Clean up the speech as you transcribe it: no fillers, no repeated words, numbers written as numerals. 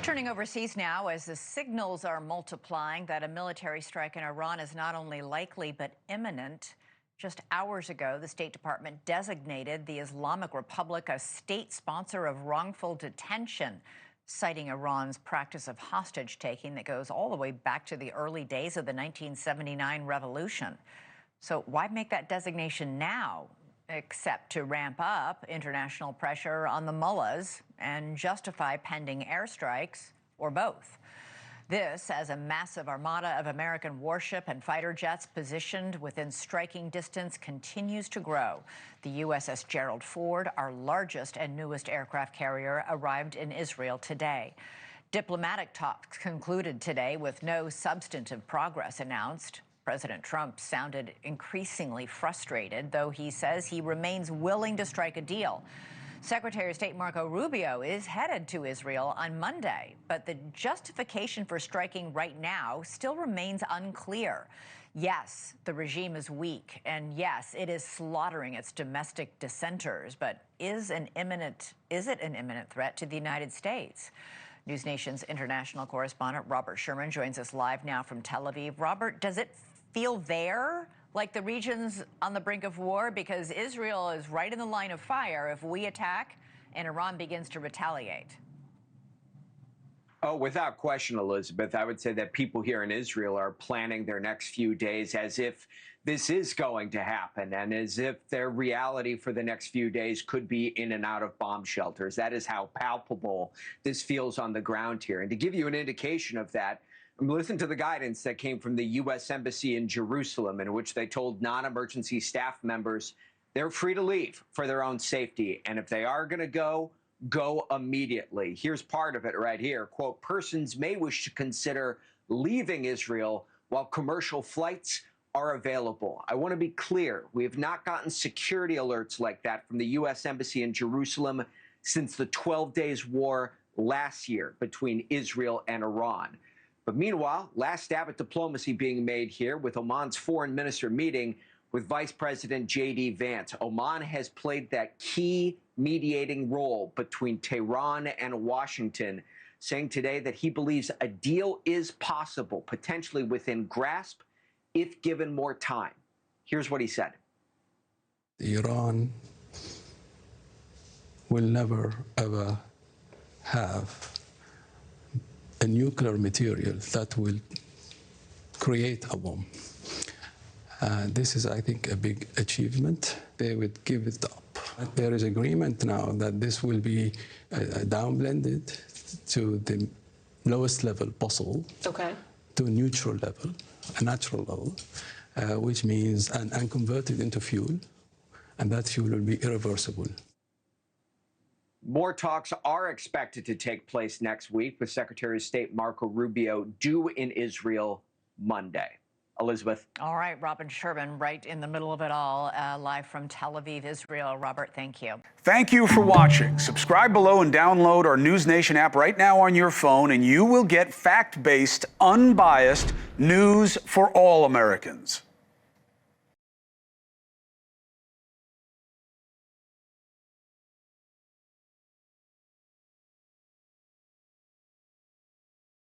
Turning overseas now, as the signals are multiplying that a military strike in Iran is not only likely but imminent. Just hours ago, the State Department designated the Islamic Republic a state sponsor of wrongful detention, citing Iran's practice of hostage-taking that goes all the way back to the early days of the 1979 revolution. So why make that designation now, except to ramp up international pressure on the mullahs and justify pending airstrikes, or both? This as a massive armada of American warship and fighter jets positioned within striking distance continues to grow. The USS Gerald Ford, our largest and newest aircraft carrier, arrived in Israel today. Diplomatic talks concluded today with no substantive progress announced. President Trump sounded increasingly frustrated, though he says he remains willing to strike a deal. Secretary of State Marco Rubio is headed to Israel on Monday, but the justification for striking right now still remains unclear. Yes, the regime is weak, and yes, it is slaughtering its domestic dissenters, but is it an imminent threat to the United States? NewsNation's international correspondent Robert Sherman joins us live now from Tel Aviv. Robert, does it feel there like the region's on the brink of war? Because Israel is right in the line of fire if we attack and Iran begins to retaliate. Oh, without question, Elizabeth. I would say that people here in Israel are planning their next few days as if this is going to happen and as if their reality for the next few days could be in and out of bomb shelters. That is how palpable this feels on the ground here. And to give you an indication of that, listen to the guidance that came from the U.S. Embassy in Jerusalem, in which they told non-emergency staff members they're free to leave for their own safety. And if they are going to go immediately. Here's part of it right here. Quote, persons may wish to consider leaving Israel while commercial flights are available. I want to be clear. We have not gotten security alerts like that from the U.S. Embassy in Jerusalem since the 12 days war last year between Israel and Iran. But meanwhile, last stab at diplomacy being made here with Oman's foreign minister meeting with Vice President J.D. Vance. Oman has played that key mediating role between Tehran and Washington, saying today that he believes a deal is possible, potentially within grasp, if given more time. Here's what he said. Iran will never, ever have a nuclear material that will create a bomb. This is, I think, a big achievement. They would give it up. There is agreement now that this will be downblended to the lowest level possible, to a neutral level, a natural level, which means and converted into fuel, and that fuel will be irreversible. More talks are expected to take place next week, with Secretary of State Marco Rubio due in Israel Monday. Elizabeth. All right, Robert Sherman, right in the middle of it all, live from Tel Aviv, Israel. Robert, thank you. Thank you for watching. Subscribe below and download our NewsNation app right now on your phone, and you will get fact-based, unbiased news for all Americans.